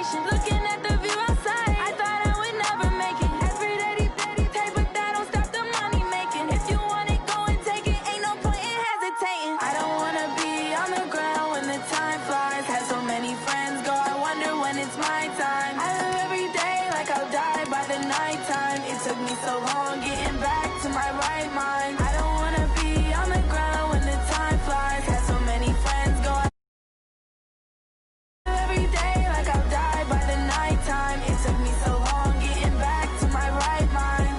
vacation. Looking at the view outside, I thought I would never make it. Every day they pay, but that don't stop the money making. If you want it, go and take it. Ain't no point in hesitating. I don't wanna be on the ground when the time flies. Had so many friends go, I wonder when it's my time. I live every day like I'll die by the nighttime. It took me so long getting back to my right mind. I don't wanna be on the ground when the time flies. Had so many friends go, I live every day like I'll die by the nighttime. It took me so long getting back to my right mind.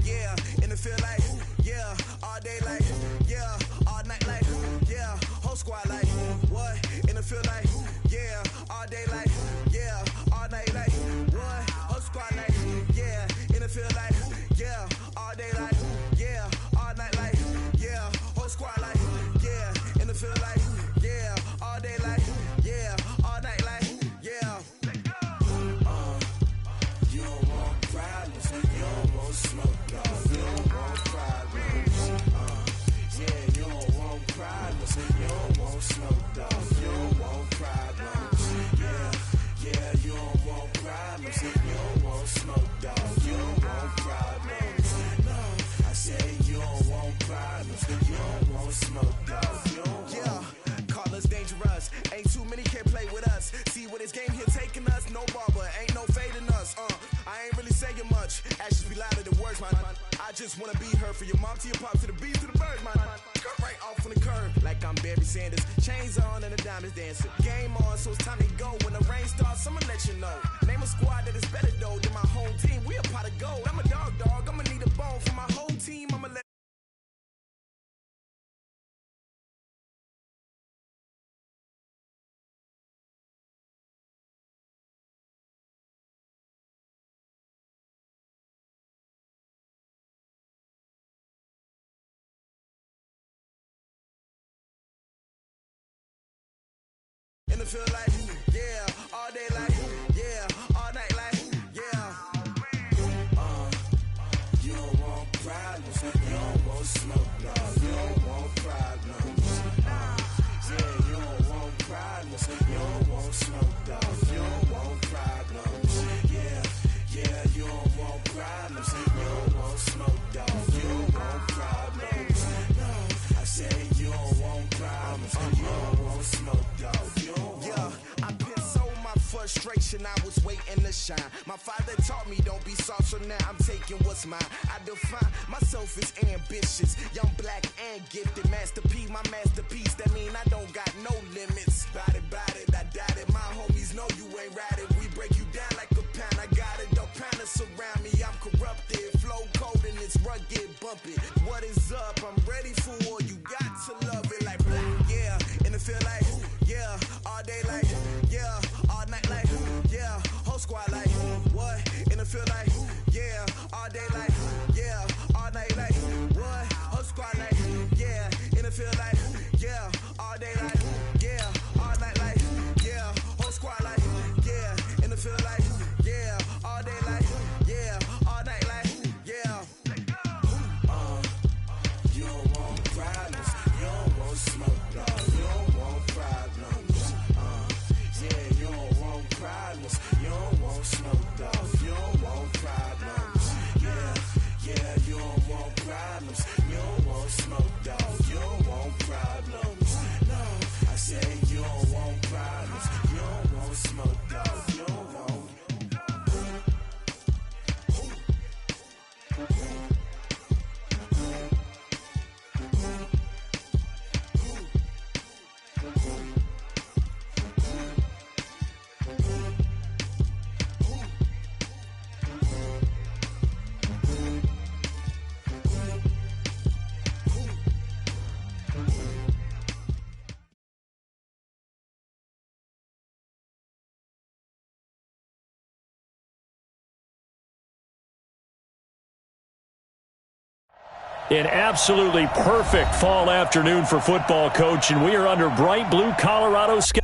Yeah, and it feel like, yeah, all day like, yeah, all night like, yeah, whole squad like, what? And it feel like, yeah, all day like, yeah, all night like, what? Whole squad like, yeah, and it feel like, yeah, all day like, yeah, all night like, yeah, whole squad like, yeah, and it feel like, yeah, all day like, yeah, all night like, yeah. You don't want problems, you don't want smoke, dog. You don't want problems. Yeah, you don't want problems, you don't want smoke, dog. You don't want problems. Yeah, you don't want problems, you don't want smoke, dog. You don't want problems. No, I say you don't want problems, you don't want smoke, dog. You don't want. Call us dangerous. Ain't too many can play with us. See where this game here taking us. No barber, ain't no fading us. I ain't really saying much. Actions be louder than words, man. I just wanna be heard for your mom to your pop to the beat to the birds, man. Cut right off on the curb like I'm Barry Sanders. Chains on and the diamonds dancing. Game on, so it's time to go. When the rain starts, I'ma let you know. Name a squad that is better though than my home team. We a pot of gold. I'm a dog. I'ma need a bone for my whole team. I'ma let. And it feel like, yeah, all day like, yeah, all night like, yeah. You don't want problems, you don't want smoke, dog. You don't want problems. Yeah, you don't want problems, you don't want smoke, dog. You don't want problems. Yeah, you don't want problems, you don't want smoke, dog. You don't want problems. No, I say you don't want problems, you don't want smoke, dog. Yeah, I put so my frustration, I was waiting to shine. My father taught me don't be soft, so now I'm taking what's mine. I define myself as ambitious, young, black, and gifted. Master P, my masterpiece, that mean I don't got no limits. Bout it, I doubt it. My homies know you ain't ratted. We break you down like a pound. I got it, don't panic surround me. I'm corrupted, flow cold and it's rugged, bumpy. What is up? I'm ready for war. You got to love it like black, yeah. And it feel like, yeah, all day like, yeah, all night like, yeah, whole squad like, what? And it feel like, yeah, all day like, yeah, all night like, what? Whole squad like, yeah, and it feel like, yeah, all day like, yeah, all night like, yeah, whole squad like, yeah, and it feel like, yeah, all day like, yeah, all night like, yeah. You don't want problems, you don't want smoke, dog. You don't want problems. Yeah, you don't want problems, you don't want smoke, dog. You don't want problems. Yeah, you don't want problems, you don't want smoke, dog. You don't want problems. No, I say you don't want problems, you don't want smoke, dog. You don't want. An absolutely perfect fall afternoon for football, Coach, and we are under bright blue Colorado sky.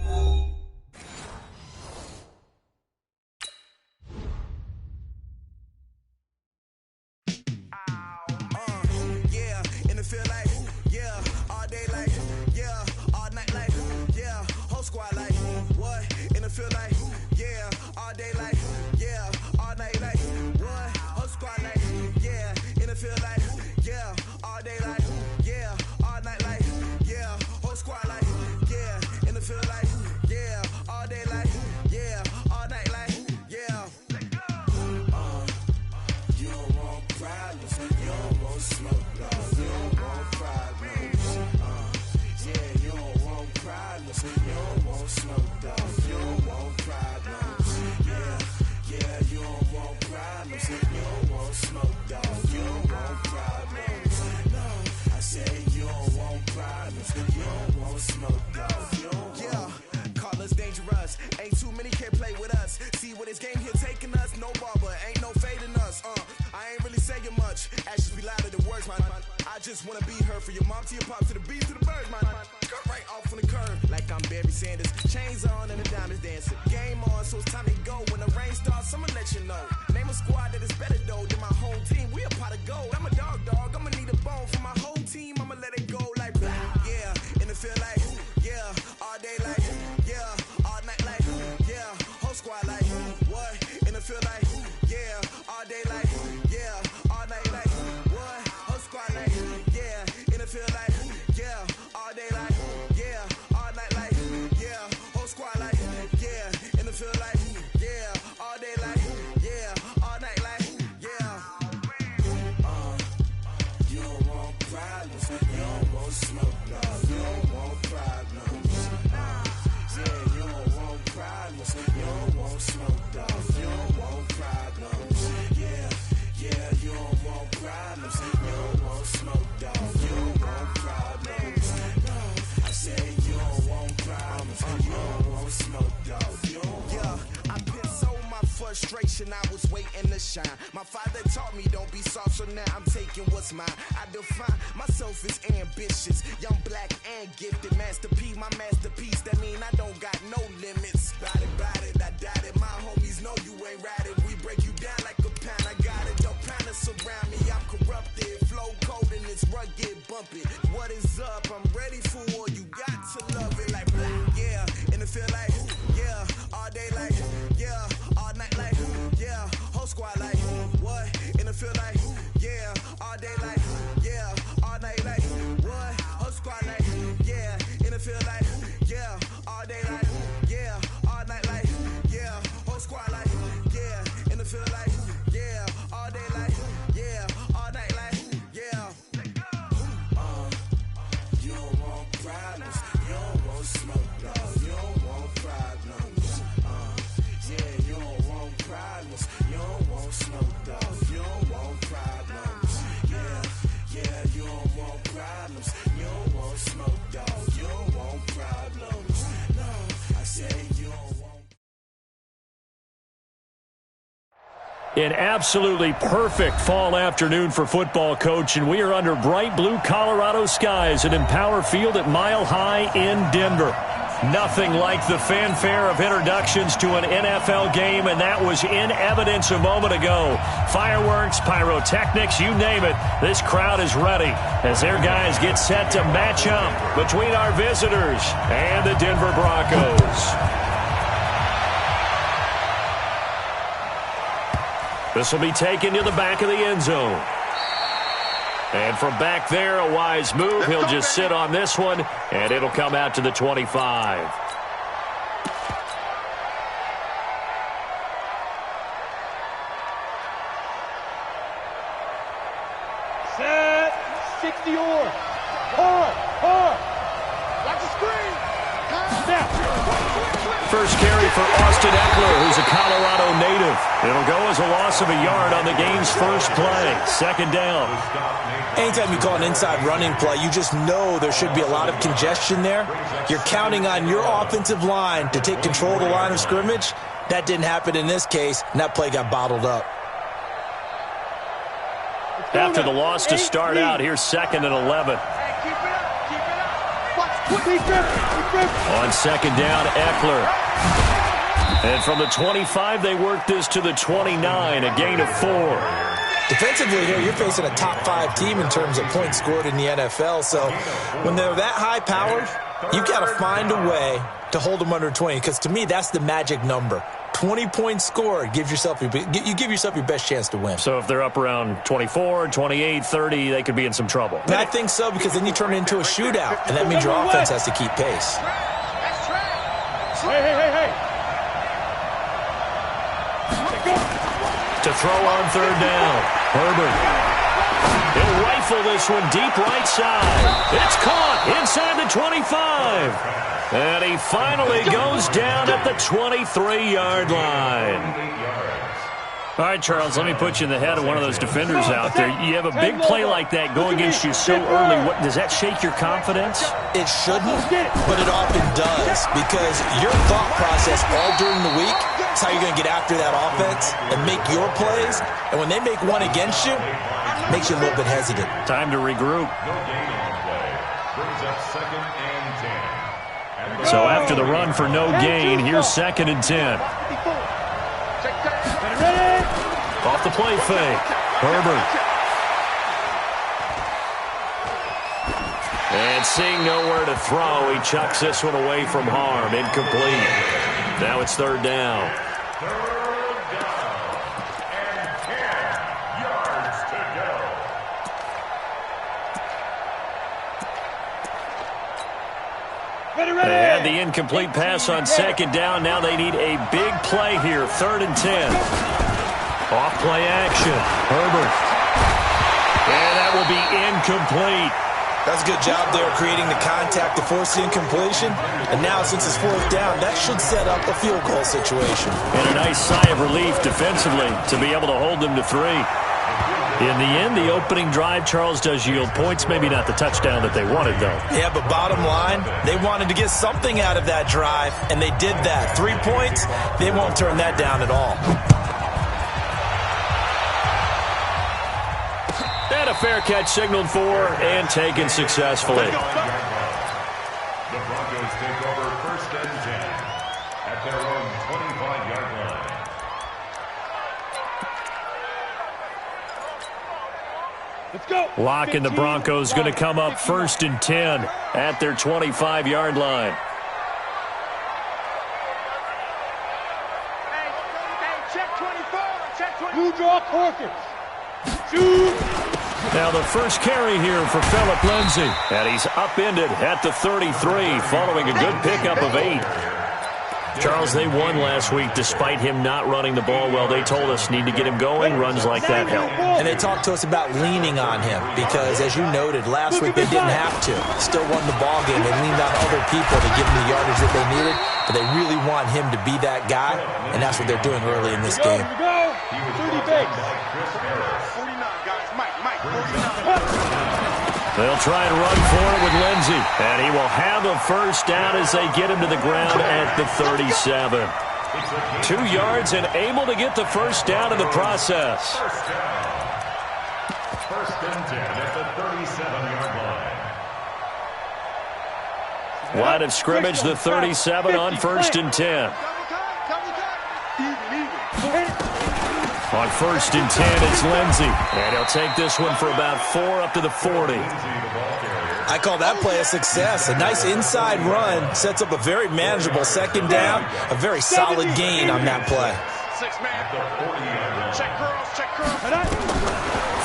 feel like, yeah, all day like, yeah, all night like, what? Whole squad like, yeah, in the feel like, yeah, all day like, yeah, all night like, yeah, whole squad like, yeah, in the feel like, yeah, all day like, yeah, all night like, yeah. You don't want problems, you don't want smoke, dog. You don't want problems, yeah, you don't want problems, you don't want smoke, dog. You don't want problems, yeah, you don't want problems, you don't want smoke, dog. You don't want problems, no, I say you don't want problems, you don't want smoke, dog. You don't want. Call us dangerous, ain't too many can play with us. See what this game here taking us, no barber, ain't no fading us. I ain't really saying much, actions be louder than words, man. I just wanna be heard, from your mom to your pop to the bees to the birds, man. Cut right off on the curve, like I'm Barry Sanders. Chains on and the diamonds dancing. Game on, so it's time to go. When the rain starts, I'ma let you know. Name a squad that is better though than my home team. We a pot of gold. I'm a dog. I'ma need a bone for my whole team. I'ma let it go like blah. Yeah, and it feel like, yeah, all day like, yeah, all night like, yeah, whole squad like, what? And it feel like, yeah, all day like, yeah, all night like, what? Whole squad like, yeah, and it feel like, yeah, all day like, yeah, all night like, yeah, whole squad like, yeah, and it feel like, yeah, all day like, yeah, all night like, yeah. You don't want problems, you don't want smoke, dog. You don't want problems, yeah, you don't want problems, you don't want smoke, dog. You don't want problems, yeah, you don't want problems, you don't want smoke, dog. You don't want problems, no, I say you don't want problems, you don't want smoke, dog. You don't. Yeah, I piss on my frustration, I was waiting to shine. My father taught me don't be soft, so now I'm taking what's mine. I define myself as ambitious, young, black, and gifted. Master P, my masterpiece, that mean I don't got no limits. Bout it, I doubt it. My homies know you ain't ratted. We break you down like a pound, I got it. Don't pound us around me, I'm corrupted. Flow cold and it's rugged, bumpy. What is up? I'm ready for war. You got to love it like blah. Yeah, and it feel like, yeah, all day like, yeah, all night like, yeah, whole squad like, what? And it feel like, yeah, all day like, yeah, all night like, what? Whole squad like, yeah, and it feel like, yeah, all day like, yeah, all night like, yeah, whole squad like, yeah, and it feel like, yeah, all day like, yeah, all night like, yeah. You don't want problems, you don't want smoke, dog. You don't want problems, yeah, you don't want problems, you don't want smoke, dog. You don't want problems, yeah, you don't want problems, you don't want smoke, dog. You don't want problems, no, I say you don't want. An absolutely perfect fall afternoon for football, Coach, and we are under bright blue Colorado skies at Empower Field at Mile High in Denver. Nothing like the fanfare of introductions to an NFL game, and that was in evidence a moment ago. Fireworks, pyrotechnics, you name it, this crowd is ready as their guys get set to match up between our visitors and the Denver Broncos. This will be taken to the back of the end zone. And from back there, a wise move. He'll just sit on this one, and it'll come out to the 25. Set, 60 or. Hard. Watch the screen. Snap. First carry for Austin Eckler, who's a Colorado native. It'll go as a loss of a yard on the game's first play. Second down. Anytime you call an inside running play, you just know there should be a lot of congestion there. You're counting on your offensive line to take control of the line of scrimmage. That didn't happen in this case, and that play got bottled up. After the loss to start out, here's 2nd and 11. On second down, Eckler. And from the 25, they work this to the 29, a gain of 4. Defensively here, you're facing a top 5 team in terms of points scored in the NFL. So when they're that high-powered, you've got to find a way to hold them under 20, because to me, that's the magic number. 20 points scored, you give yourself your best chance to win. So if they're up around 24, 28, 30, they could be in some trouble. And I think so, because then you turn it into a shootout, and that means your offense has to keep pace. Hey. To throw on third down, Herbert. He'll rifle this one deep right side. It's caught inside the 25. And he finally goes down at the 23-yard line. All right, Charles, let me put you in the head of one of those defenders out there. You have a big play like that go against you so early. Does that shake your confidence? It shouldn't, but it often does, because your thought process all during the week is how you're going to get after that offense and make your plays. And when they make one against you, it makes you a little bit hesitant. Time to regroup. No gain on play. Brings up 2nd and 10. So after the run for no gain, here's 2nd and 10. Off the play fake. Herbert. And seeing nowhere to throw, he chucks this one away from harm. Incomplete. Now it's 3rd down. 3rd down. And 10 yards to go. They had the incomplete pass on 2nd down. Now they need a big play here. 3rd and 10. Off play action. Herbert. And that will be incomplete. That's a good job there creating the contact to force the incompletion. And now, since it's 4th down, that should set up a field goal situation. And a nice sigh of relief defensively to be able to hold them to 3. In the end, the opening drive, Charles, does yield points. Maybe not the touchdown that they wanted, though. Yeah, but bottom line, they wanted to get something out of that drive, and they did that. 3 points, they won't turn that down at all. And a fair catch signaled for and taken successfully. The Broncos take over 1st and 10 at their own 25-yard line. Let's go. Lock and the Broncos going to come up 1st and 10 at their 25-yard line. Check 24. Check 24. Blue draw Corkins. Shoot. Now the first carry here for Phillip Lindsay. And he's upended at the 33 following a good pickup of 8. Charles, they won last week despite him not running the ball well. They told us need to get him going. Runs like that help. And they talked to us about leaning on him because, as you noted, last week they didn't have to. Still won the ball game. They leaned on other people to give them the yardage that they needed. But they really want him to be that guy, and that's what they're doing early in this game. They'll try and run for it with Lindsay. And he will have a first down as they get him to the ground at the 37. 2 yards and able to get the first down in the process. 1st and 10 at the 37-yard line. Line of scrimmage, the 37 on 1st and 10. On 1st and 10, it's Lindsay. And he'll take this one for about 4 up to the 40. I call that play a success. A nice inside run sets up a very manageable 2nd down. A very solid gain on that play.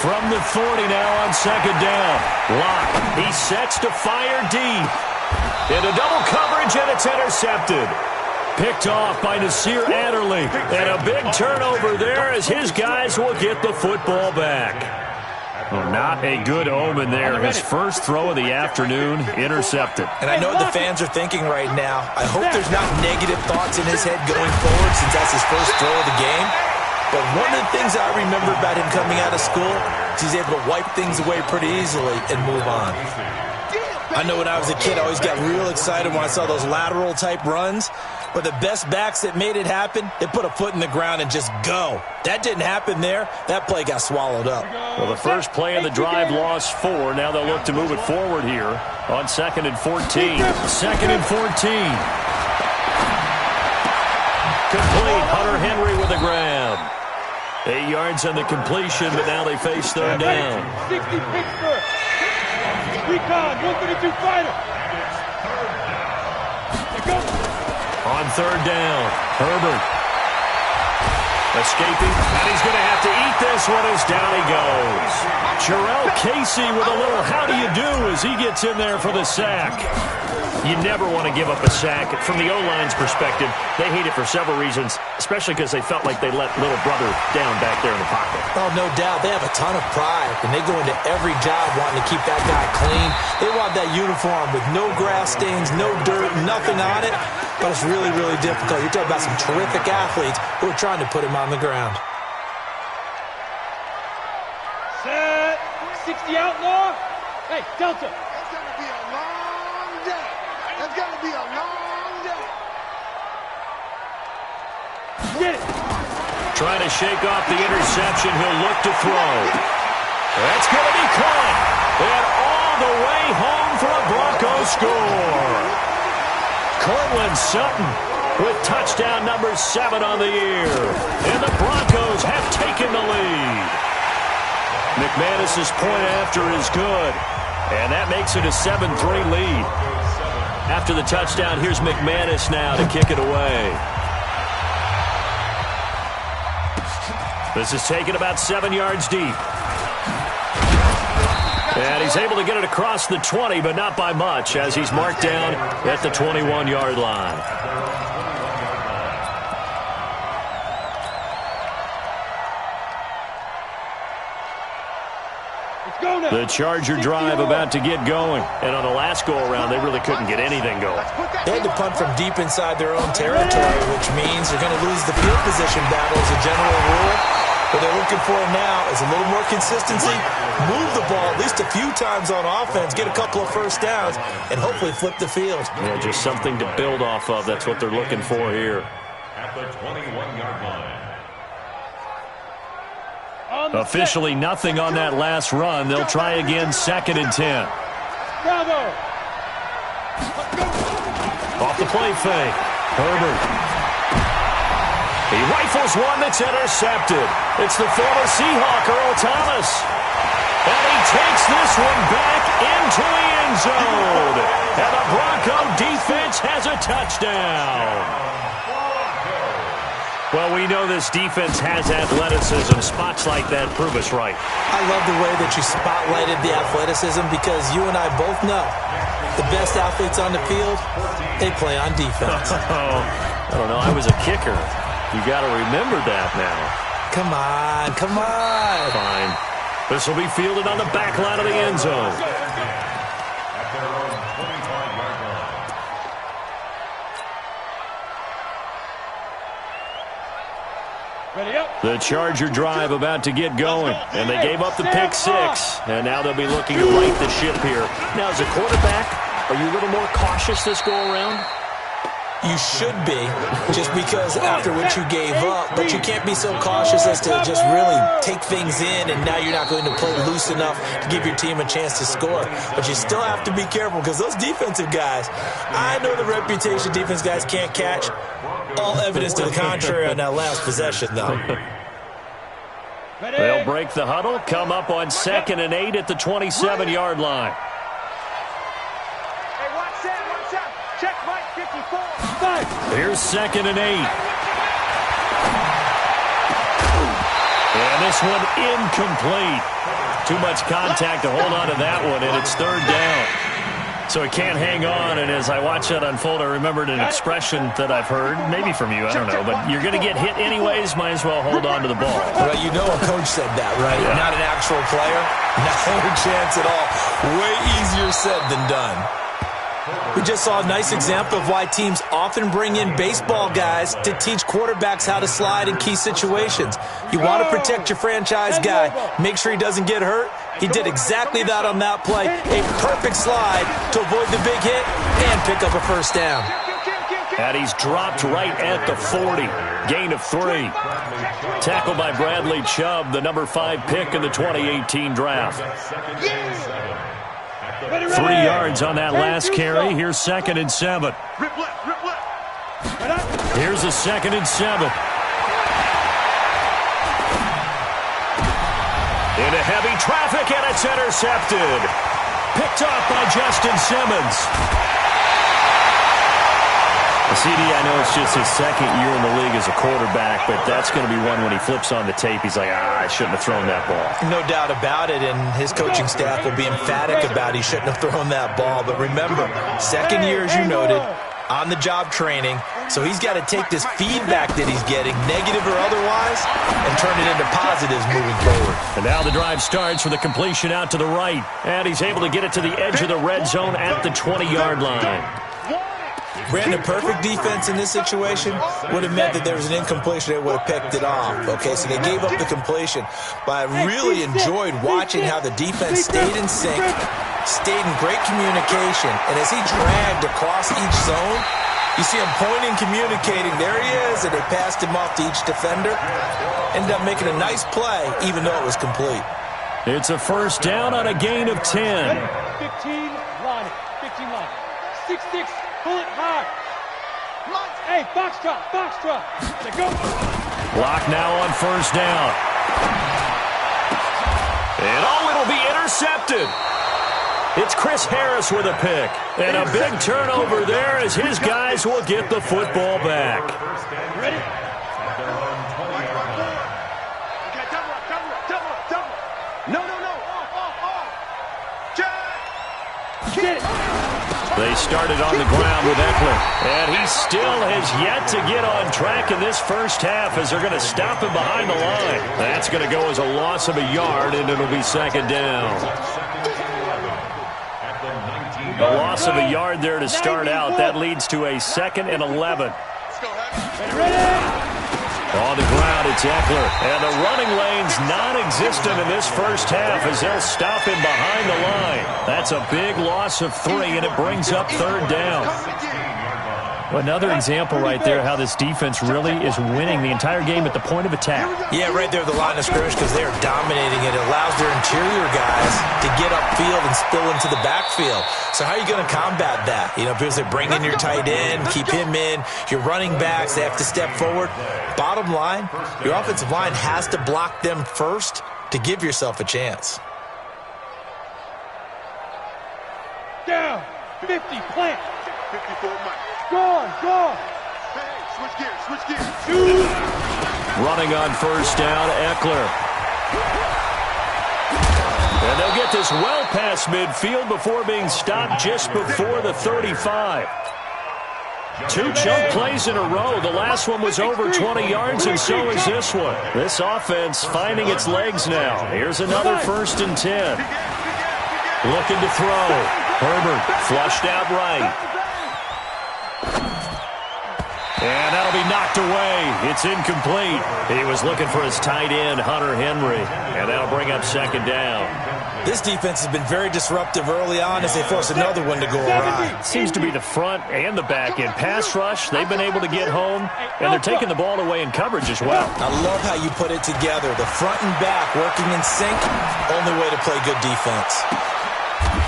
From the 40 now on 2nd down. Lock. He sets to fire deep. Into double coverage, and it's intercepted. Picked off by Nasir Adderley. And a big turnover there as his guys will get the football back. Well, not a good omen there. His first throw of the afternoon intercepted. And I know what the fans are thinking right now. I hope there's not negative thoughts in his head going forward since that's his first throw of the game. But one of the things I remember about him coming out of school is he's able to wipe things away pretty easily and move on. I know when I was a kid, I always got real excited when I saw those lateral type runs. But the best backs that made it happen, they put a foot in the ground and just go. That didn't happen there. That play got swallowed up. Well, the first play of the drive lost 4. Now they'll look to move it forward here on 2nd and 14. 2nd and 14. Complete. Hunter Henry with a grab. 8 yards on the completion, but now they face 3rd down. 60 Pittsburgh. Recon, 132 fighter. Let's go. On third down, Herbert. Escaping, and he's going to have to eat this one as down he goes. Jarrell Casey with a little how do you do as he gets in there for the sack. You never want to give up a sack. From the O-line's perspective, they hate it for several reasons, especially because they felt like they let little brother down back there in the pocket. Oh, no doubt. They have a ton of pride, and they go into every job wanting to keep that guy clean. They want that uniform with no grass stains, no dirt, nothing on it. But it's really, really difficult. You're talking about some terrific athletes who are trying to put him on the ground. Set. 60 outlaw. Hey, Delta. It's going to be a long day. It's going to be a long day. Get it. Trying to shake off the interception. He'll look to throw. That's going to be caught. And all the way home for a Broncos score. Cortland Sutton with touchdown number 7 on the year. And the Broncos have taken the lead. McManus's point after is good. And that makes it a 7-3 lead. After the touchdown, here's McManus now to kick it away. This is taken about 7 yards deep. And he's able to get it across the 20, but not by much, as he's marked down at the 21-yard line. The Charger drive about to get going. And on the last go-around, they really couldn't get anything going. They had to punt from deep inside their own territory, which means they're going to lose the field position battle as a general rule. What they're looking for now is a little more consistency, move the ball at least a few times on offense, get a couple of first downs, and hopefully flip the field. Yeah, just something to build off of. That's what they're looking for here. At the 21-yard line. Officially nothing on that last run. They'll try again, 2nd and 10. Bravo. Off the play fake. Herbert. He rifles one that's intercepted. It's the former Seahawk, Earl Thomas. And he takes this one back into the end zone. And the Bronco defense has a touchdown. Well, we know this defense has athleticism. Spots like that prove us right. I love the way that you spotlighted the athleticism because you and I both know the best athletes on the field, they play on defense. I don't know. I was a kicker. You got to remember that now. Come on, come on. Fine. This will be fielded on the back line of the end zone. At their own 25-yard line. Ready up. The Charger drive about to get going, and they gave up the pick 6, and now they'll be looking to right the ship here. Now, as a quarterback, are you a little more cautious this go-around? You should be, just because after what you gave up, but you can't be so cautious as to just really take things in, and now you're not going to play loose enough to give your team a chance to score. But you still have to be careful because those defensive guys, I know the reputation defense guys can't catch. All evidence to the contrary on that last possession, though. They'll break the huddle, come up on 2nd and 8 at the 27-yard line. Hey, watch that, watch out. Check Mike 54. Here's 2nd and 8. And this one incomplete. Too much contact to hold on to that one, and it's 3rd down. So he can't hang on, and as I watch that unfold, I remembered an expression that I've heard, maybe from you, I don't know, but you're going to get hit anyways, might as well hold on to the ball. Well, you know a coach said that, right? Yeah. Not an actual player. No chance at all. Way easier said than done. We just saw a nice example of why teams often bring in baseball guys to teach quarterbacks how to slide in key situations. You want to protect your franchise guy. Make sure he doesn't get hurt. He did exactly that on that play. A perfect slide to avoid the big hit and pick up a first down. And he's dropped right at the 40. Gain of 3. Tackled by Bradley Chubb, the number 5 pick in the 2018 draft. 3 yards on that last carry. Here's 2nd and 7. Here's a 2nd and 7. Into heavy traffic, and it's intercepted. Picked up by Justin Simmons. CD, I know it's just his second year in the league as a quarterback, but that's going to be one when he flips on the tape, he's like, I shouldn't have thrown that ball. No doubt about it, and his coaching staff will be emphatic about he shouldn't have thrown that ball. But remember, second year, as you noted, on-the-job training, so he's got to take this feedback that he's getting, negative or otherwise, and turn it into positives moving forward. And now the drive starts with a completion out to the right, and he's able to get it to the edge of the red zone at the 20-yard line. Brandon, perfect defense in this situation would have meant that there was an incompletion. They would have picked it off. Okay, so they gave up the completion. But I really enjoyed watching how the defense stayed in sync, stayed in great communication. And as he dragged across each zone, you see him pointing, communicating. There he is, and they passed him off to each defender. Ended up making a nice play, even though it was complete. It's a first down on a gain of 10. 15 line, 15 line. 6-6, pull it high. Hey, box drop. Let go. Block now on first down. And it'll be intercepted. It's Chris Harris with a pick. And a big turnover there as his guys will get the football back. Ready? No. Get it. They started on the ground with Eckler, and he still has yet to get on track in this first half as they're going to stop him behind the line. That's going to go as a loss of a yard, and it'll be second down. A loss of a yard there to start out. That leads to a 2nd and 11. On the ground, it's Eckler. And the running lane's non-existent in this first half as they'll stop him behind the line. That's a big loss of 3, and it brings up third down. Another example right there how this defense really is winning the entire game at the point of attack. Yeah, right there at the line of scrimmage because they are dominating it. It allows their interior guys to get upfield and spill into the backfield. So how are you going to combat that? You know, because they bring in your tight end, keep him in. Your running backs, they have to step forward. Bottom line, your offensive line has to block them first to give yourself a chance. Down. 50, plant. 54 Mike. Gone. Hey, switch gears. Running on first down, Eckler. And they'll get this well past midfield before being stopped just before the 35. 2 chunk plays in a row. The last one was over 20 yards, and so is this one. This offense finding its legs now. Here's another 1st and 10. Looking to throw. Herbert flushed out right. And that'll be knocked away. It's incomplete. He was looking for his tight end, Hunter Henry. And that'll bring up second down. This defense has been very disruptive early on as they force another one to go awry. Seems to be the front and the back end. Pass rush, they've been able to get home, and they're taking the ball away in coverage as well. I love how you put it together. The front and back working in sync, only way to play good defense.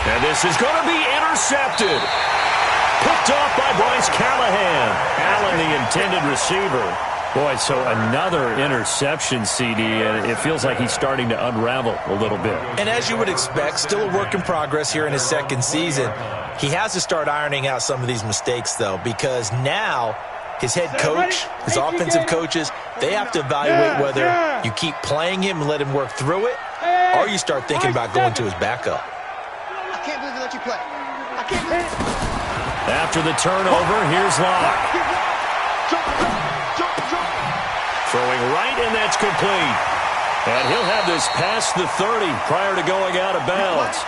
And this is going to be intercepted. Picked off by Bryce Callahan. Allen, the intended receiver. Boy, so another interception, CD, and it feels like he's starting to unravel a little bit. And as you would expect, still a work in progress here in his second season. He has to start ironing out some of these mistakes, though, because now his head coach, his offensive coaches, they have to evaluate whether you keep playing him and let him work through it, or you start thinking about going to his backup. I can't believe they let you play. I can't believe it. After the turnover, here's Locke. Throwing right, and that's complete. And he'll have this past the 30 prior to going out of bounds.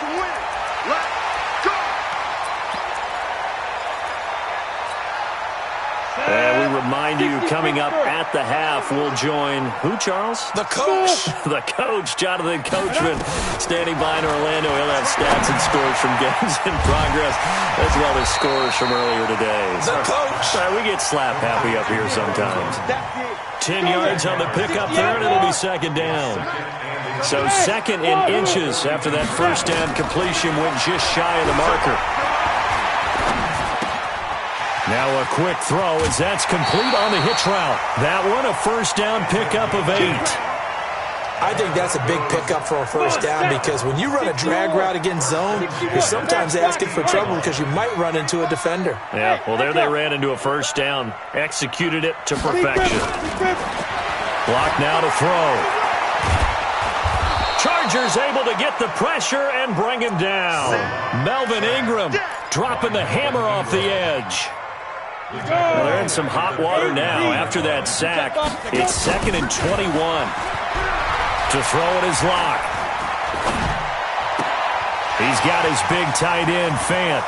And we remind you, coming up at the half, we'll join who, Charles? The coach. The coach, Jonathan Coachman, standing by in Orlando. He'll have stats and scores from games in progress, as well as scores from earlier today. The coach. We get slap happy up here sometimes. 10 yards on the pickup there, and it'll be second down. So second in inches after that first down completion went just shy of the marker. Now a quick throw as that's complete on the hitch route. That one a first down pickup of 8. I think that's a big pickup for a first down because when you run a drag route against zone, you're sometimes asking for trouble because you might run into a defender. Yeah, well, there they ran into a first down. Executed it to perfection. Block now to throw. Chargers able to get the pressure and bring him down. Melvin Ingram dropping the hammer off the edge. Well, they're in some hot water now after that sack. It's 2nd and 21. To throw it is Locke. He's got his big tight end, Fant.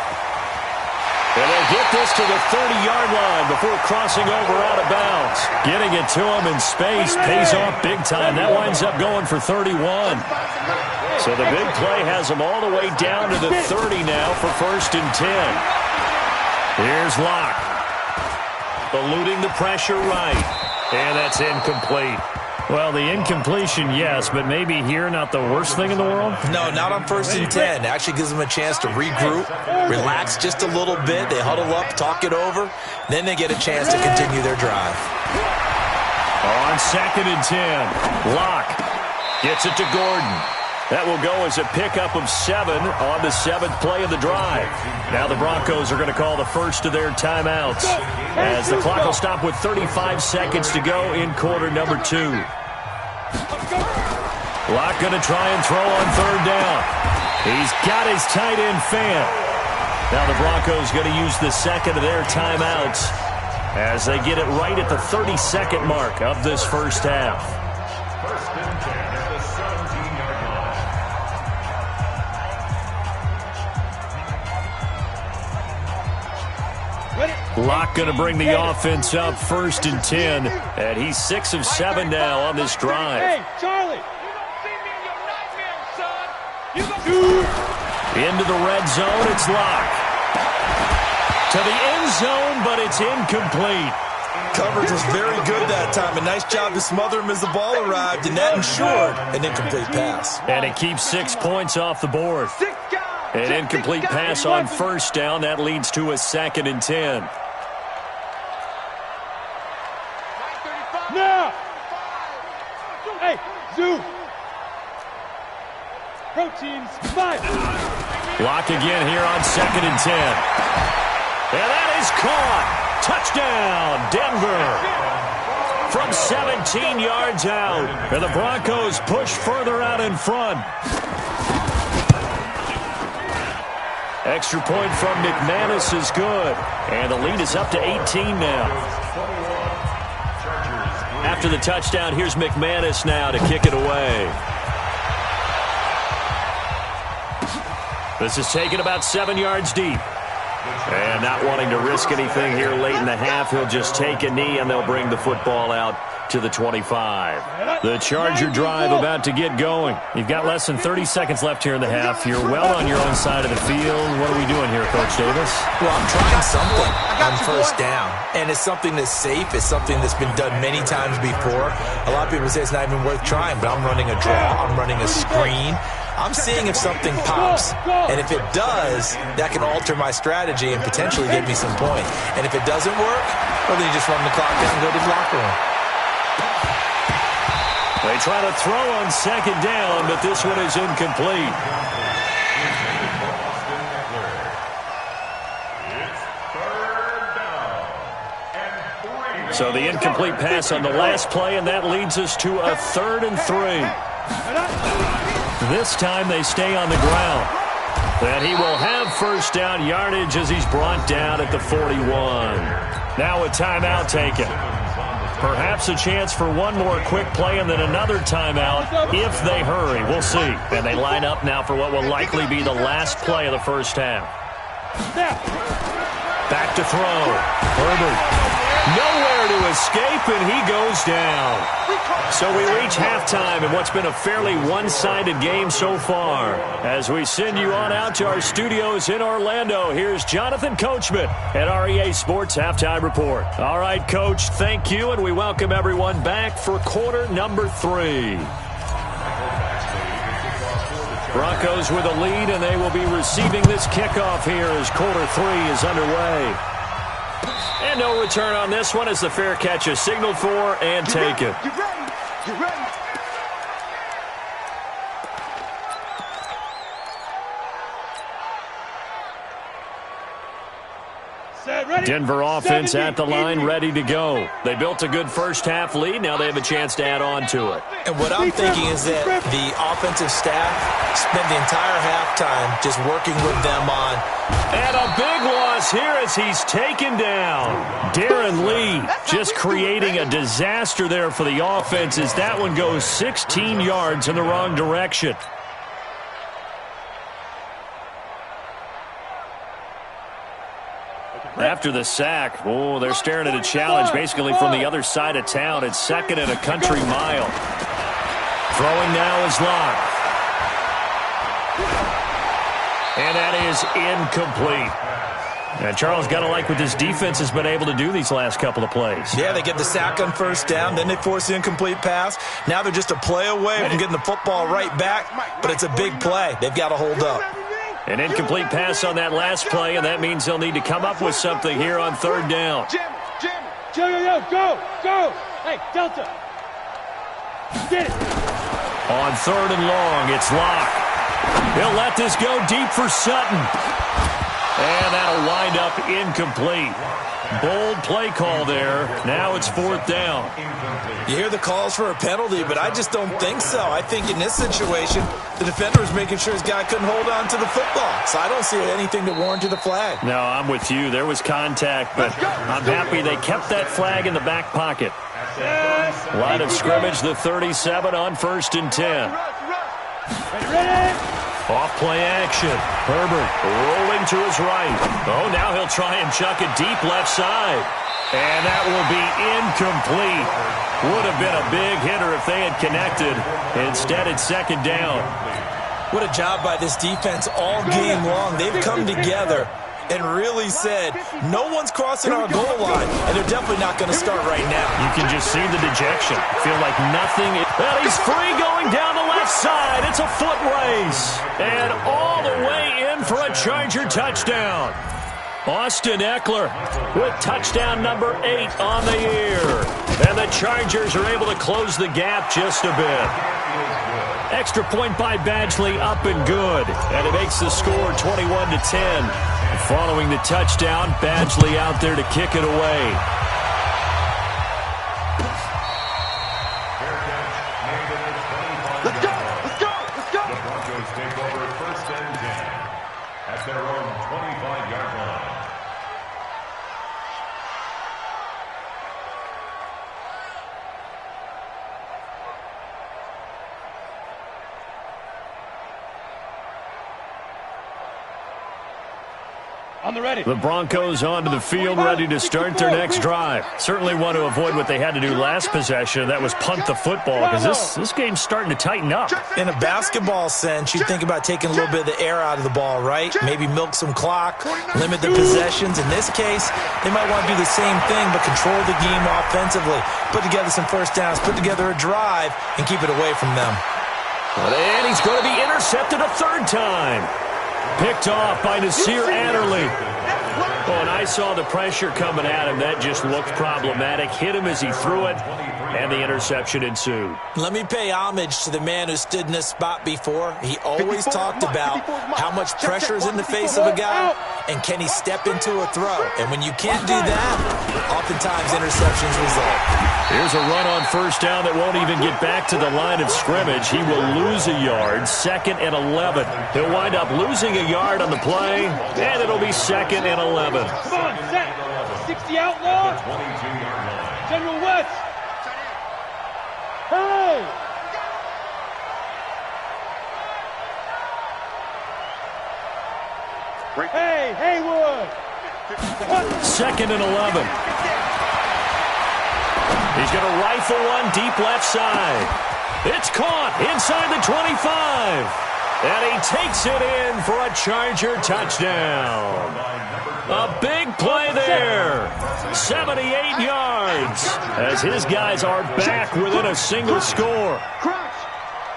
And they'll get this to the 30-yard line before crossing over out of bounds. Getting it to him in space pays off big time. That winds up going for 31. So the big play has him all the way down to the 30 now for 1st and 10. Here's Locke. Eluding the pressure right. And that's incomplete. Well, the incompletion, yes, but maybe here not the worst thing in the world? No, not on 1st and 10. Actually gives them a chance to regroup, relax just a little bit. They huddle up, talk it over. Then they get a chance to continue their drive. On 2nd and 10, Locke gets it to Gordon. That will go as a pickup of 7 on the 7th play of the drive. Now the Broncos are going to call the first of their timeouts as the clock will stop with 35 seconds to go in quarter number 2. Locke going to try and throw on 3rd down. He's got his tight end Fant. Now the Broncos going to use the second of their timeouts as they get it right at the 32nd mark of this first half. 1st and 10 at the 17-yard line. Locke going to bring the offense up 1st and 10, and he's 6 of 7 now on this drive. Hey, Charlie! You don't see me in your nightmares, son! Into the red zone, it's Locke. To the end zone, but it's incomplete. Coverage was very good that time. A nice job to smother him as the ball arrived, and that ensured an incomplete pass. And it keeps 6 points off the board. An incomplete pass on 1st down. That leads to a 2nd and 10. Now! Hey, Zoo! Proteins, 5. Locke again here on 2nd and 10. And that is caught. Touchdown, Denver. From 17 yards out. And the Broncos push further out in front. Extra point from McManus is good. And the lead is up to 18 now. After the touchdown, here's McManus now to kick it away. This is taken about 7 yards deep. And not wanting to risk anything here late in the half, he'll just take a knee and they'll bring the football out to the 25. The Charger drive about to get going. You've got less than 30 seconds left here in the half. You're well on your own side of the field. What are we doing here, Coach Davis? Well, I'm trying something on 1st down. And it's something that's safe. It's something that's been done many times before. A lot of people say it's not even worth trying, but I'm running a draw. I'm running a screen. I'm seeing if something pops. And if it does, that can alter my strategy and potentially get me some points. And if it doesn't work, well, then you just run the clock down and go to the locker room. They try to throw on 2nd down, but this one is incomplete. So the incomplete pass on the last play, and that leads us to a 3rd and 3. This time they stay on the ground. And he will have 1st down yardage as he's brought down at the 41. Now a timeout taken. Perhaps a chance for one more quick play and then another timeout if they hurry. We'll see. And they line up now for what will likely be the last play of the first half. Back to throw. Herbert. Nowhere to escape, and he goes down. So we reach halftime in what's been a fairly one-sided game so far. As we send you on out to our studios in Orlando, here's Jonathan Coachman at REA Sports Halftime Report. All right, Coach, thank you, and we welcome everyone back for quarter number 3. Broncos with a lead, and they will be receiving this kickoff here as quarter 3 is underway. And no return on this one as the fair catch is signaled for and taken. Denver offense at the line, ready to go. They built a good first-half lead. Now they have a chance to add on to it. And what I'm thinking is that the offensive staff spent the entire halftime just working with them on. And a big loss here as he's taken down. Darren Lee just creating a disaster there for the offense as that one goes 16 yards in the wrong direction. After the sack, they're staring at a challenge basically from the other side of town. It's 2nd and a country mile. Throwing now is Locke. And that is incomplete. And Charles, got to like what this defense has been able to do these last couple of plays. Yeah, they get the sack on first down, then they force the incomplete pass. Now they're just a play away from getting the football right back, but it's a big play. They've got to hold up. An incomplete pass on that last play, and that means they'll need to come up with something here on 3rd down. Go! Hey, Delta! Get it! On 3rd and long, it's Locke. He'll let this go deep for Sutton. And that'll wind up incomplete. Bold play call there. Now it's 4th down. You hear the calls for a penalty, but I just don't think so. I think in this situation, the defender was making sure his guy couldn't hold on to the football. So I don't see anything to warrant the flag. No, I'm with you. There was contact, but I'm happy they kept that flag in the back pocket. Line of scrimmage, the 37 on 1st and 10. Off play action. Herbert rolling to his right. Now he'll try and chuck it deep left side. And that will be incomplete. Would have been a big hitter if they had connected. Instead, it's 2nd down. What a job by this defense all game long. They've come together and really said, no one's crossing our goal line, and they're definitely not going to start right now. You can just see the dejection. Feel like nothing. Well, he's free going down the left side. It's a foot race. And all the way in for a Charger touchdown. Austin Eckler with touchdown number 8 on the year. And the Chargers are able to close the gap just a bit. Extra point by Badgley up and good. And it makes the score 21-10. Following the touchdown, Badgley out there to kick it away. Let's go! The Broncos take over 1st and 10 at their own 25-yard line. On the ready. The Broncos onto the field, ready to start their next drive. Certainly want to avoid what they had to do last possession. That was punt the football, because this game's starting to tighten up. In a basketball sense, you think about taking a little bit of the air out of the ball, right? Maybe milk some clock, limit the possessions. In this case, they might want to do the same thing, but control the game offensively. Put together some first downs, put together a drive, and keep it away from them. And he's going to be intercepted a 3rd time. Picked off by Nasir Adderley. And I saw the pressure coming at him. That just looked problematic. Hit him as he threw it, and the interception ensued. Let me pay homage to the man who stood in this spot before. He always talked about how much pressure is in the face of a guy, and can he step into a throw. And when you can't do that, oftentimes interceptions result. Here's a run on 1st down that won't even get back to the line of scrimmage. He will lose a yard, 2nd and 11. He'll wind up losing a yard on the play, and it'll be 2nd and 11. Come on, set. 60 outlaw. 22-yard line. General West. Hey! Hey, Haywood. 2nd and 11. He's going to rifle one deep left side. It's caught inside the 25. And he takes it in for a Charger touchdown. A big play there. 78 yards as his guys are back within a single score.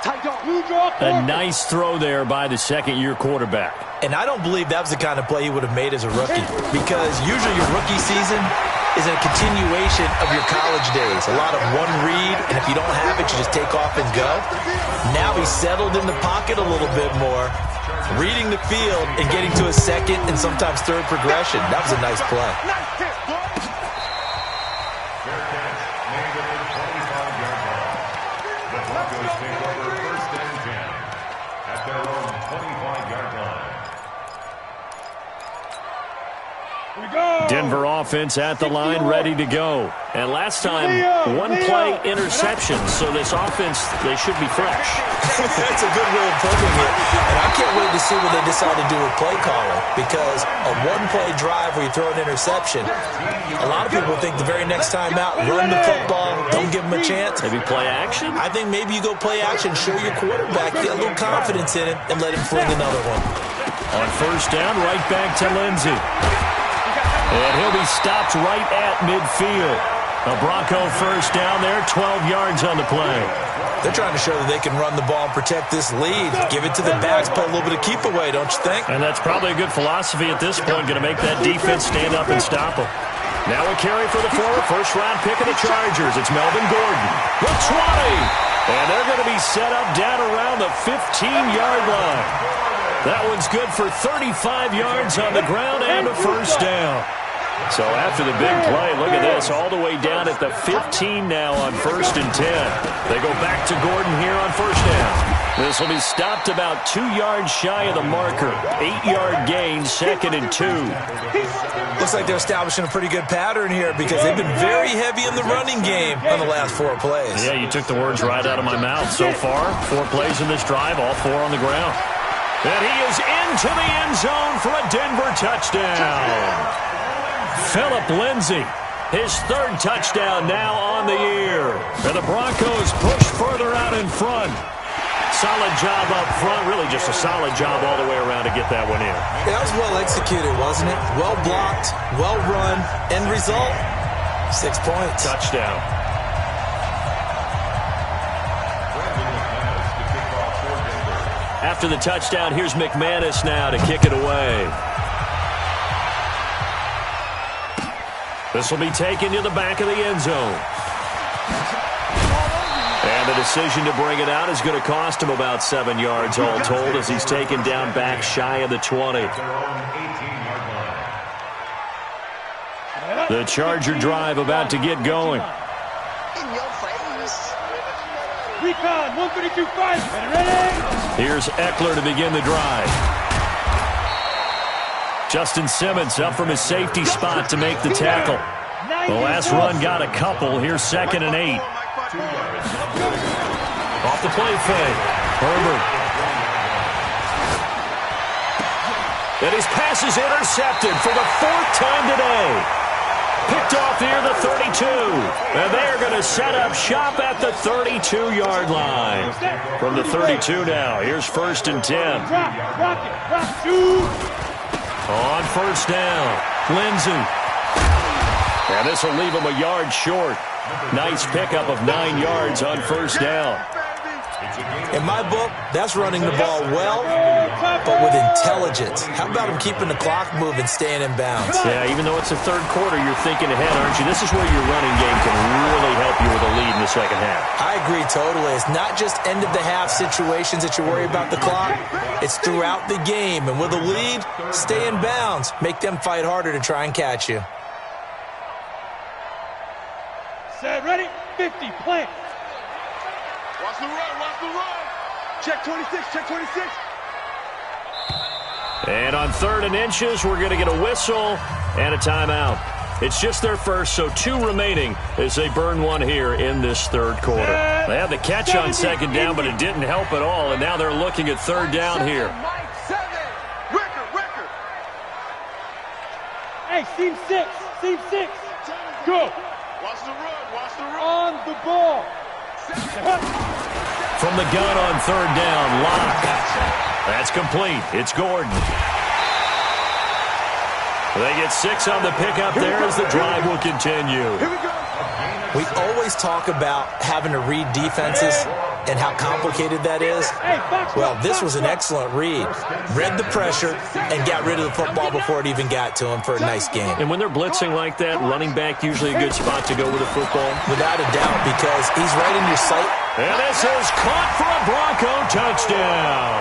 A nice throw there by the 2nd-year quarterback. And I don't believe that was the kind of play he would have made as a rookie, because usually your rookie season, is a continuation of your college days. A lot of one read, and if you don't have it, you just take off and go. Now he's settled in the pocket a little bit more, reading the field and getting to a second and sometimes third progression. That was a nice play. Fair catch made at the 25-yard line. The Broncos take over first and 10 at their own 25-yard line. Denver offense at the line, ready to go. And last time, one play interception, so this offense, they should be fresh. That's a good way of putting it. And I can't wait to see what they decide to do with play calling, because a one-play drive where you throw an interception, a lot of people think the very next time out, run the football, don't give them a chance. Maybe play action? I think maybe you go play action, show your quarterback, get a little confidence in it, and let him fling another one. On first down, right back to Lindsey. And he'll be stopped right at midfield. A Bronco first down there, 12 yards on the play. They're trying to show that they can run the ball and protect this lead. Give it to the backs, play a little bit of keep away, don't you think? And that's probably a good philosophy at this point, going to make that defense stand up and stop them. Now a carry for the former first-round pick of the Chargers. It's Melvin Gordon. The 20. And they're going to be set up down around the 15-yard line. That one's good for 35 yards on the ground and a first down. So after the big play, look at this, all the way down at the 15 now on first and 10. They go back to Gordon here on first down. This will be stopped about 2 yards shy of the marker. 8-yard gain, second and 2. Looks like they're establishing a pretty good pattern here because they've been very heavy in the running game on the last 4 plays. Yeah, you took the words right out of my mouth. So far, 4 plays in this drive, all 4 on the ground. And he is into the end zone for a Denver touchdown. Philip Lindsay, his 3rd touchdown now on the year. And the Broncos push further out in front. Solid job up front, really just a solid job all the way around to get that one in. That was well executed, wasn't it? Well blocked, well run. End result, 6 points. Touchdown. After the touchdown, here's McManus now to kick it away. This will be taken to the back of the end zone. And the decision to bring it out is going to cost him about 7 yards all told as he's taken down back shy of the 20. The Charger drive about to get going. Recon, 132-5, ready? Here's Eckler to begin the drive. Justin Simmons up from his safety spot to make the tackle. The last run got a couple. Here's 2nd and 8. Off the play fake. Herbert. And his pass is intercepted for the 4th time today. Picked off near the 32. And they're going to set up shop at the 32-yard line. From the 32 now, here's 1st and 10. On first down, Lindsey. And this will leave him a yard short. Nice pickup of 9 yards on first down. In my book, that's running the ball well, but with intelligence. How about him keeping the clock moving, staying in bounds? Yeah, even though it's the 3rd quarter, you're thinking ahead, aren't you? This is where your running game can really help you with a lead in the 2nd half. I agree totally. It's not just end-of-the-half situations that you worry about the clock. It's throughout the game. And with a lead, stay in bounds. Make them fight harder to try and catch you. Set, ready, 50, plant. Watch the run, watch the run. Check 26, check 26. And on 3rd and inches, we're going to get a whistle and a timeout. It's just their first, so 2 remaining as they burn one here in this 3rd quarter. They had the catch on 2nd down, but it didn't help at all, and now they're looking at 3rd down here. Record. Hey, seam 6, seam 6. Go. Watch the run. On the ball. From the gun on 3rd down, Locke. That's complete. It's Gordon. They get 6 on the pickup there as the drive will continue. We always talk about having to read defenses and how complicated that is. Well, this was an excellent read. Read the pressure and got rid of the football before it even got to him for a nice game. And when they're blitzing like that, running back usually a good spot to go with a football. Without a doubt, because he's right in your sight. And this is caught for a Bronco touchdown.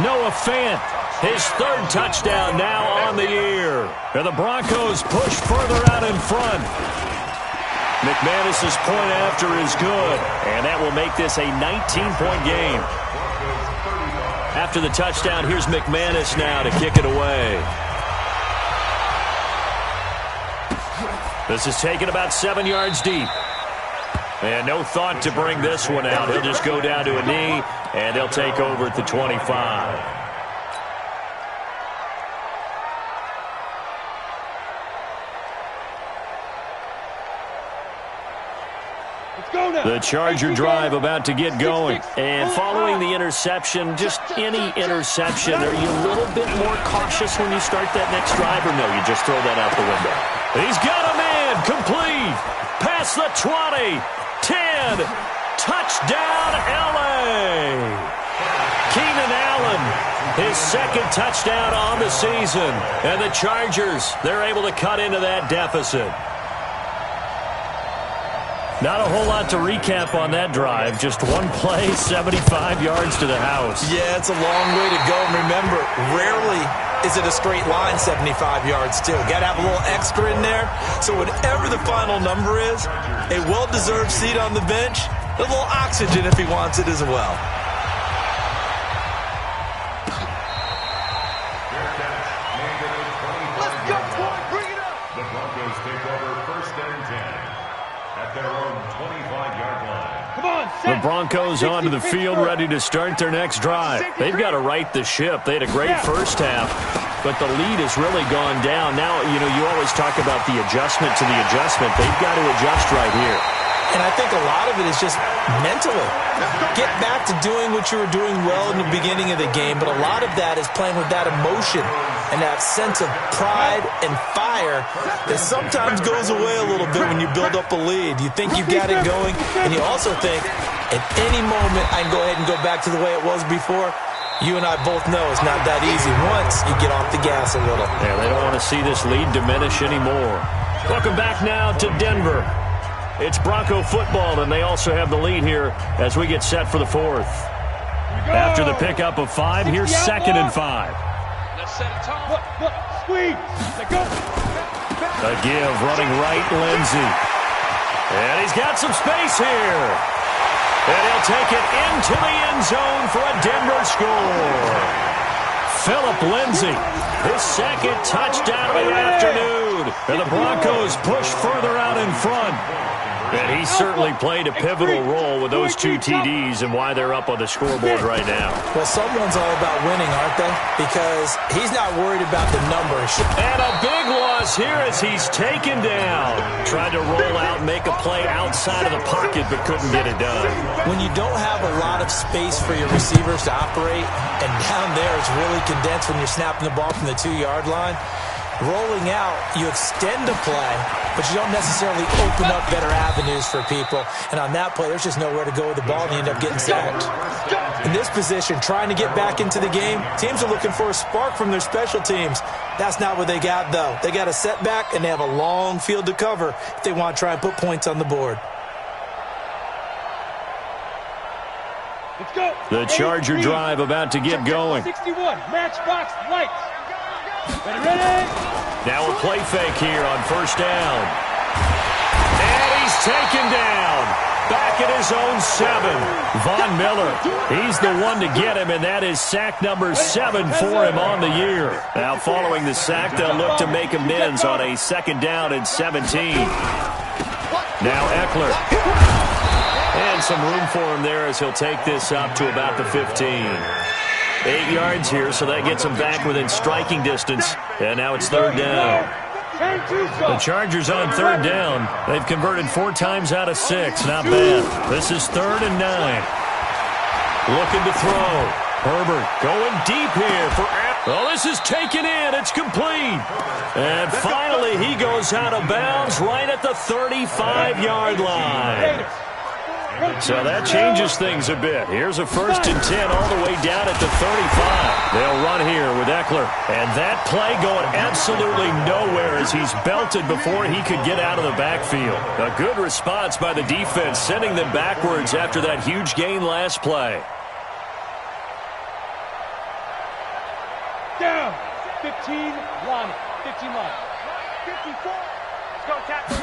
Noah Fant, his third touchdown now on the year. And the Broncos push further out in front. McManus's point after is good, and that will make this a 19-point game. After the touchdown, here's McManus now to kick it away. This is taken about 7 yards deep. And no thought to bring this one out. He'll just go down to a knee, and they'll take over at the 25. The Charger drive about to get going. And following the interception, just any interception, are you a little bit more cautious when you start that next drive, or no, you just throw that out the window? He's got a man, complete, past the 20, 10, touchdown LA. Keenan Allen, his second touchdown on the season. And the Chargers, they're able to cut into that deficit. Not a whole lot to recap on that drive. Just one play, 75 yards to the house. Yeah, it's a long way to go. And remember, rarely is it a straight line 75 yards, too. Got to have a little extra in there. So whatever the final number is, a well-deserved seat on the bench, a little oxygen if he wants it as well. Let's go, boy. Bring it up. The Broncos take over first and 10 at their own 25-yard line. Come on, The Broncos onto the field ready to start their next drive. They've got to right the ship. They had a great first half, but the lead has really gone down. Now, you always talk about the adjustment to the adjustment. They've got to adjust right here. And I think a lot of it is just mentally. Get back to doing what you were doing well in the beginning of the game, but a lot of that is playing with that emotion and that sense of pride and fire that sometimes goes away a little bit when you build up a lead. You think you've got it going, and you also think at any moment I can go ahead and go back to the way it was before. You and I both know it's not that easy once you get off the gas a little. Yeah, they don't want to see this lead diminish anymore. Welcome back now to Denver. It's Bronco football, and they also have the lead here as we get set for the fourth. After the pickup of 5, here's 2nd and 5. Let's set a tone. Look, squeeze. Let go. A give, running right, Lindsey. And he's got some space here. And he'll take it into the end zone for a Denver score. Phillip Lindsey, his second touchdown of the afternoon. And the Broncos push further out in front. And he certainly played a pivotal role with those 2 TDs and why they're up on the scoreboard right now. Well, someone's all about winning, aren't they? Because he's not worried about the numbers. And a big loss here as he's taken down. Tried to roll out, make a play outside of the pocket, but couldn't get it done. When you don't have a lot of space for your receivers to operate, and down there it's really condensed when you're snapping the ball from the 2-yard line, rolling out, you extend the play, but you don't necessarily open up better avenues for people. And on that play, there's just nowhere to go with the ball, and you end up getting sacked. In this position, trying to get back into the game, teams are looking for a spark from their special teams. That's not what they got, though. They got a setback, and they have a long field to cover if they want to try and put points on the board. Let's go. The Charger drive about to get going. 61, matchbox lights. Ready? Now a play fake here on first down. And he's taken down. Back at his own 7. Von Miller, he's the one to get him, and that is sack number 7 for him on the year. Now following the sack, they'll look to make amends on a 2nd down and 17. Now Eckler. And some room for him there as he'll take this up to about the 15. 8 yards here, so that gets him back within striking distance. And now it's 3rd down. The Chargers on 3rd down. They've converted 4 times out of 6. Not bad. This is 3rd and 9. Looking to throw. Herbert going deep here for Allen. Oh, this is taken in. It's complete. And finally, he goes out of bounds right at the 35-yard line. So that changes things a bit. Here's a 1st and 10 all the way down at the 35. They'll run here with Eckler. And that play going absolutely nowhere as he's belted before he could get out of the backfield. A good response by the defense, sending them backwards after that huge gain last play. Down. 15 line. 15 line. 54. Let's go tackle.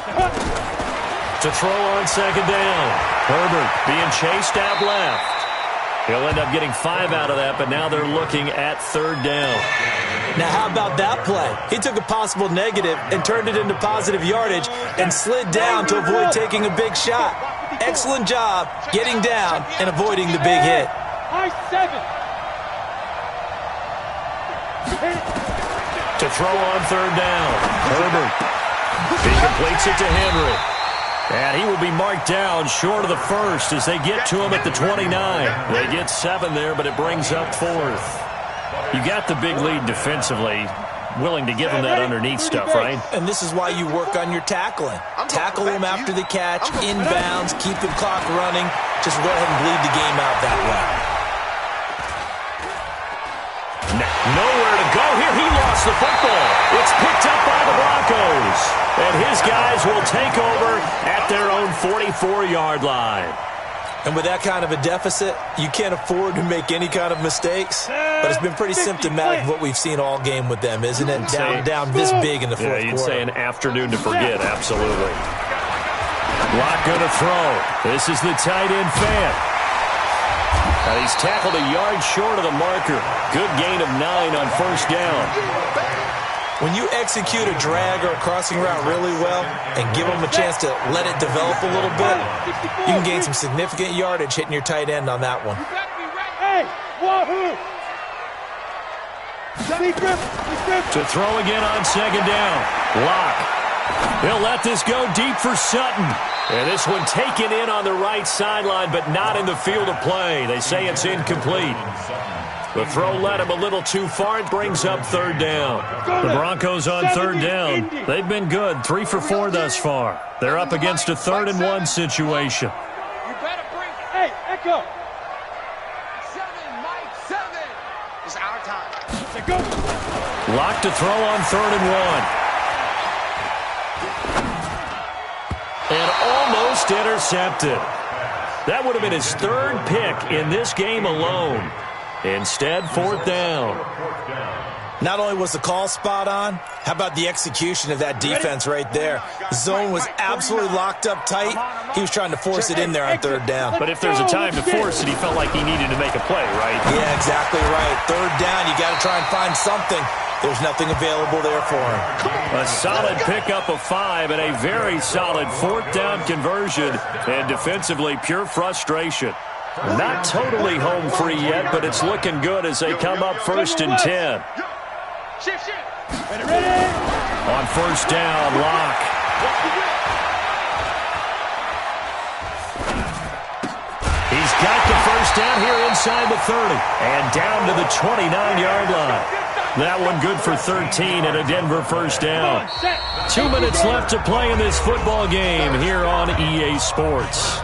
To throw on 2nd down. Herbert being chased out left. He'll end up getting 5 out of that, but now they're looking at 3rd down. Now, how about that play? He took a possible negative and turned it into positive yardage and slid down to avoid taking a big shot. Excellent job getting down and avoiding the big hit. High 7. To throw on 3rd down. Herbert. He completes it to Henry. And he will be marked down short of the 1st as they get to him at the 29. They get 7 there, but it brings up 4th. You got the big lead defensively. Willing to give him that underneath stuff, right? And this is why you work on your tackling. Tackle them after the catch, inbounds, keep the clock running. Just go ahead and bleed the game out that way. Nowhere to go here. He lost the football. It's picked up by the Broncos. And his guys will take over at their own 44-yard line. And with that kind of a deficit, you can't afford to make any kind of mistakes. But it's been pretty symptomatic of what we've seen all game with them, isn't it? Down this big in the fourth quarter. You'd say an afternoon to forget, absolutely. Lock going to throw. This is the tight end fan. Now he's tackled a yard short of the marker. Good gain of 9 on 1st down. When you execute a drag or a crossing route really well and give them a chance to let it develop a little bit, you can gain some significant yardage hitting your tight end on that one. Hey, wahoo! To throw again on 2nd down. Lock. He'll let this go deep for Sutton. And this one taken in on the right sideline, but not in the field of play. They say it's incomplete. The throw led him a little too far. It brings up 3rd down. The Broncos on 3rd down. They've been good. 3 for 4 thus far. They're up against a 3rd and 1 situation. You better bring it. Hey, Echo. 7, Mike, 7. It's our time. Go. Lock to throw on 3rd and 1. And almost intercepted. That would have been his 3rd pick in this game alone. Instead, 4th down. Not only was the call spot on, how about the execution of that defense right there? Zone was absolutely locked up tight. He was trying to force it in there on 3rd down. But if there's a time to force it, he felt like he needed to make a play, right? Yeah, exactly right. 3rd down, you got to try and find something. There's nothing available there for him. A solid pickup of 5 and a very solid 4th down conversion. And defensively, pure frustration. Not totally home free yet, but it's looking good as they come up 1st and 10. Shift. Ready. On 1st down, Lock. He's got the 1st down here inside the 30 and down to the 29-yard line. That one good for 13 and a Denver 1st down. 2 minutes left to play in this football game here on EA Sports.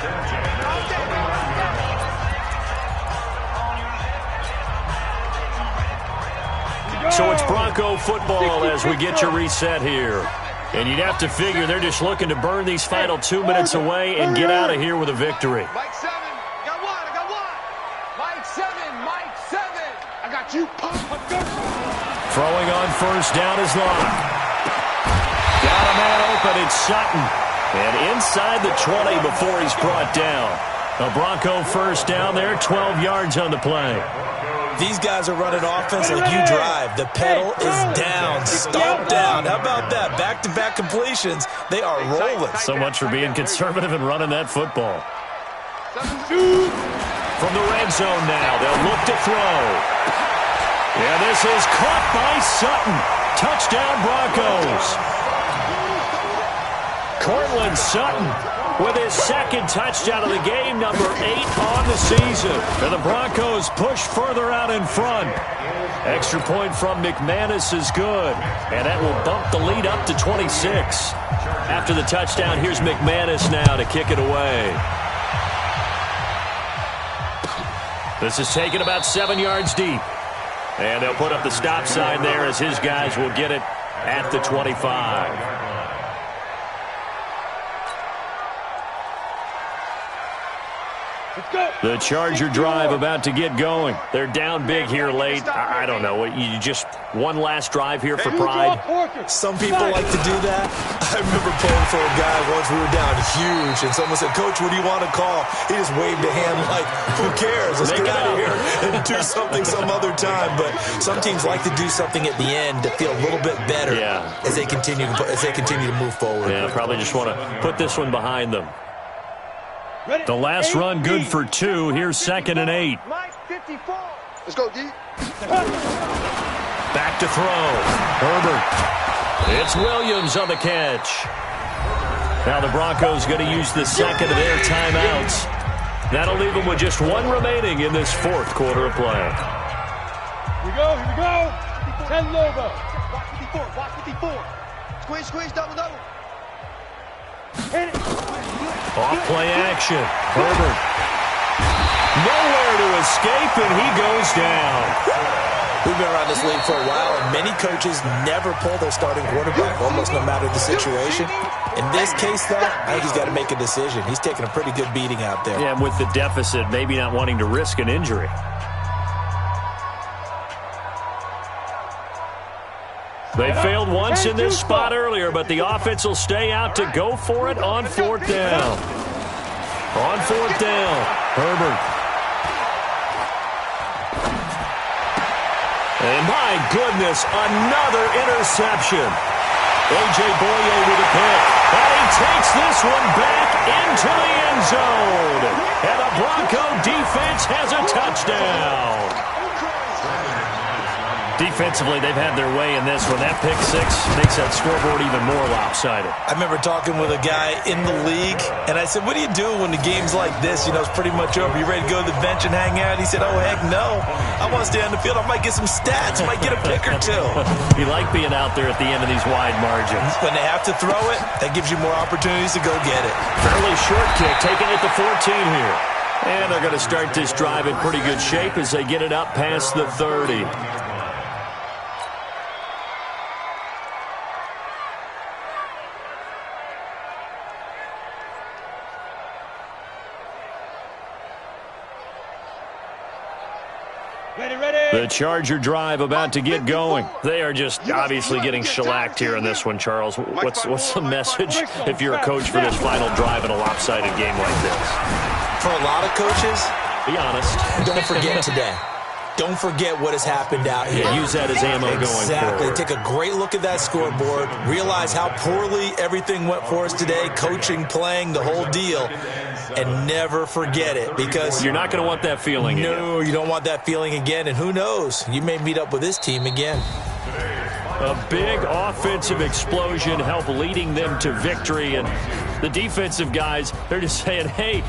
So it's Bronco football as we get you reset here. And you'd have to figure they're just looking to burn these final 2 minutes away and get out of here with a victory. Mike 7. I got one. Mike 7. I got you. Throwing on 1st down is Lock. Got a man open, it's Sutton. And inside the 20 before he's brought down. A Bronco 1st down there, 12 yards on the play. These guys are running offense like you drive. The pedal is down, stomp down. How about that? Back-to-back completions. They are rolling. So much for being conservative and running that football. From the red zone now, they'll look to throw. Yeah, this is caught by Sutton. Touchdown, Broncos. Cortland Sutton with his second touchdown of the game, number 8 on the season. And the Broncos push further out in front. Extra point from McManus is good, and that will bump the lead up to 26. After the touchdown, here's McManus now to kick it away. This is taken about 7 yards deep. And they'll put up the stop sign there as his guys will get it at the 25. The Charger drive about to get going. They're down big here late. I don't know. You just one last drive here for pride. Some people like to do that. I remember playing for a guy once. We were down huge, and someone said, "Coach, what do you want to call?" He just waved a hand like, "Who cares? Let's get out of here and do something some other time." But some teams like to do something at the end to feel a little bit better as they continue to move forward. Yeah, probably just want to put this one behind them. The last run good for 2. Here's 2nd and 8. Let's go, D. Back to throw. Herbert. It's Williams on the catch. Now the Broncos going to use the second of their timeouts. That'll leave them with just 1 remaining in this 4th quarter of play. Here we go, here we go. 10 Lobo. Watch 54. Squeeze, double. Hit it. Off play action. Herbert. Nowhere to escape, and he goes down. We've been around this league for a while, and many coaches never pull their starting quarterback, almost no matter the situation. In this case, though, I think he's got to make a decision. He's taking a pretty good beating out there. Yeah, with the deficit, maybe not wanting to risk an injury. They failed once in this spot earlier, but the offense will stay out to go for it on 4th down. On 4th down, Herbert. And my goodness, another interception. A.J. Boye with a pick. And he takes this one back into the end zone. And the Bronco defense has a touchdown. Defensively, they've had their way in this one. That pick 6 makes that scoreboard even more lopsided. I remember talking with a guy in the league, and I said, "What do you do when the game's like this? You know, it's pretty much over. You ready to go to the bench and hang out?" He said, "Oh, heck no. I want to stay on the field. I might get some stats. I might get a pick or 2. You like being out there at the end of these wide margins. When they have to throw it, that gives you more opportunities to go get it. Fairly short kick, taking it to 14 here. And they're going to start this drive in pretty good shape as they get it up past the 30. The Charger drive about to get going. They are just obviously getting shellacked here in this one, Charles. What's the message if you're a coach for this final drive in a lopsided game like this? For a lot of coaches, be honest. Don't forget today. Don't forget what has happened out here. Yeah, use that as ammo going forward. Exactly. Take a great look at that scoreboard. Realize how poorly everything went for us today. Coaching, playing, the whole deal. And never forget it, because you're not going to want that feeling again. No, you don't want that feeling again. And who knows? You may meet up with this team again. A big offensive explosion helped leading them to victory. And the defensive guys, they're just saying, hey,